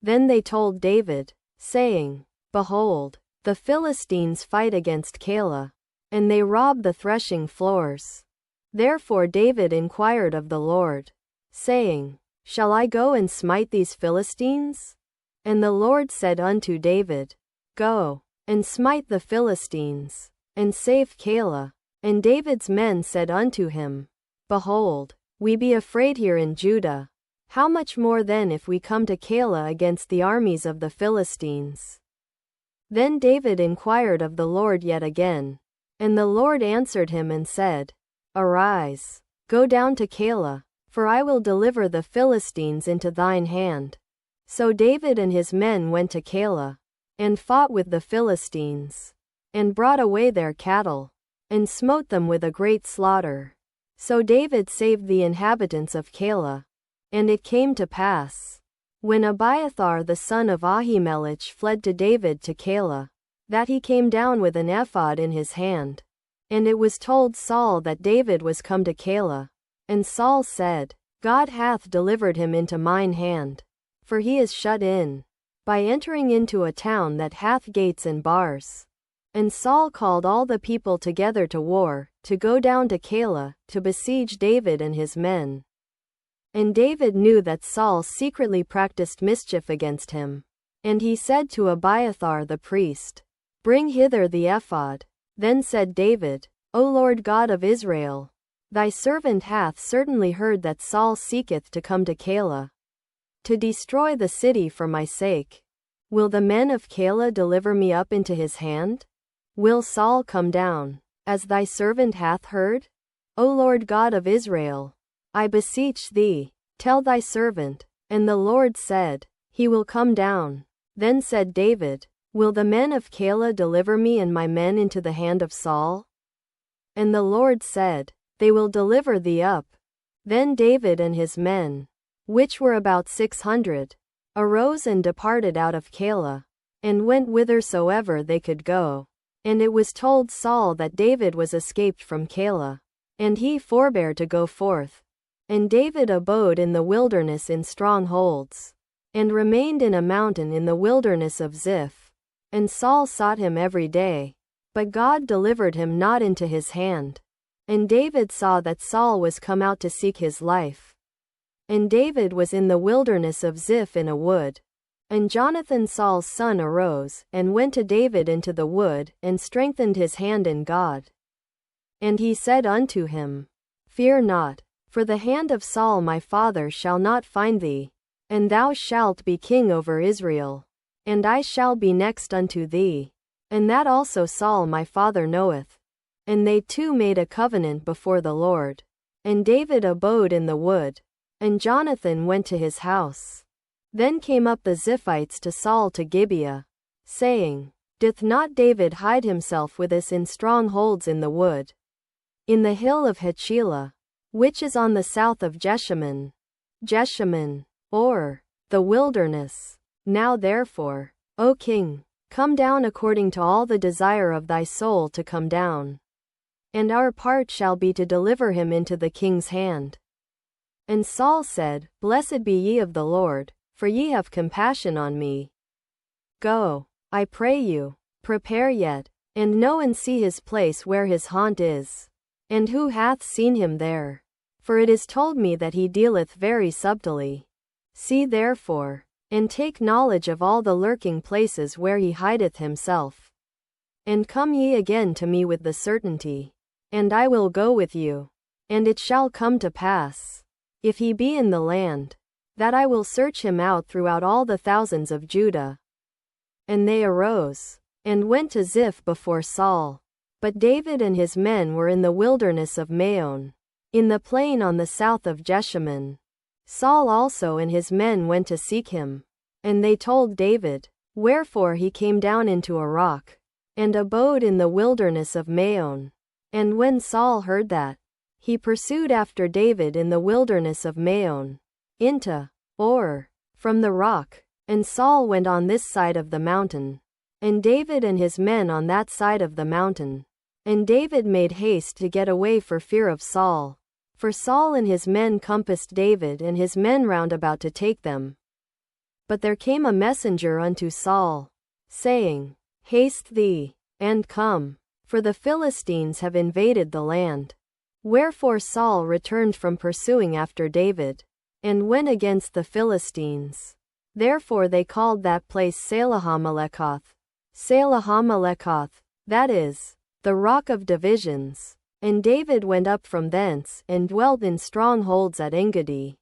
Then they told David, saying, Behold, the Philistines fight against Keilah, and they rob the threshing floors. Therefore David inquired of the Lord, saying, Shall I go and smite these Philistines? And the Lord said unto David, Go, and smite the Philistines, and save Keilah. And David's men said unto him, Behold, we be afraid here in Judah. How much more then if we come to Keilah against the armies of the Philistines? Then David inquired of the Lord yet again. And the Lord answered him and said, Arise, go down to Keilah, for I will deliver the Philistines into thine hand. So David and his men went to Keilah, and fought with the Philistines, and brought away their cattle, and smote them with a great slaughter. So David saved the inhabitants of Keilah. And it came to pass, when Abiathar the son of Ahimelech fled to David to Keilah, that he came down with an ephod in his hand. And it was told Saul that David was come to Keilah. And Saul said, God hath delivered him into mine hand, for he is shut in, by entering into a town that hath gates and bars. And Saul called all the people together to war, to go down to Keilah, to besiege David and his men. And David knew that Saul secretly practiced mischief against him. And he said to Abiathar the priest, Bring hither the ephod. Then said David, O Lord God of Israel, thy servant hath certainly heard that Saul seeketh to come to Keilah, to destroy the city for my sake. Will the men of Keilah deliver me up into his hand? Will Saul come down, as thy servant hath heard? O Lord God of Israel, I beseech thee, tell thy servant. And the Lord said, He will come down. Then said David, Will the men of Keilah deliver me and my men into the hand of Saul? And the Lord said, They will deliver thee up. Then David and his men, which were about 600, arose and departed out of Keilah, and went whithersoever they could go. And it was told Saul that David was escaped from Keilah, and he forbare to go forth. And David abode in the wilderness in strongholds, and remained in a mountain in the wilderness of Ziph. And Saul sought him every day, but God delivered him not into his hand. And David saw that Saul was come out to seek his life. And David was in the wilderness of Ziph in a wood. And Jonathan Saul's son arose, and went to David into the wood, and strengthened his hand in God. And he said unto him, Fear not, for the hand of Saul my father shall not find thee, and thou shalt be king over Israel, and I shall be next unto thee. And that also Saul my father knoweth. And they two made a covenant before the Lord. And David abode in the wood, and Jonathan went to his house. Then came up the Ziphites to Saul to Gibeah, saying, Doth not David hide himself with us in strongholds in the wood, in the hill of Hachilah, which is on the south of Jeshimon, or the wilderness? Now therefore, O king, come down according to all the desire of thy soul to come down. And our part shall be to deliver him into the king's hand. And Saul said, Blessed be ye of the Lord, for ye have compassion on me. Go, I pray you, prepare yet, and know and see his place where his haunt is, and who hath seen him there. For it is told me that he dealeth very subtilly. See therefore, and take knowledge of all the lurking places where he hideth himself. And come ye again to me with the certainty, and I will go with you. And it shall come to pass, if he be in the land, that I will search him out throughout all the thousands of Judah. And they arose, and went to Ziph before Saul. But David and his men were in the wilderness of Maon, in the plain on the south of Jeshimon. Saul also and his men went to seek him. And they told David, wherefore he came down into a rock, and abode in the wilderness of Maon. And when Saul heard that, he pursued after David in the wilderness of Maon, into, or, from the rock. And Saul went on this side of the mountain, and David and his men on that side of the mountain. And David made haste to get away for fear of Saul. For Saul and his men compassed David and his men round about to take them. But there came a messenger unto Saul, saying, Haste thee, and come, for the Philistines have invaded the land. Wherefore Saul returned from pursuing after David, and went against the Philistines. Therefore they called that place Salahammalekoth, that is, the rock of divisions. And David went up from thence, and dwelt in strongholds at Engedi.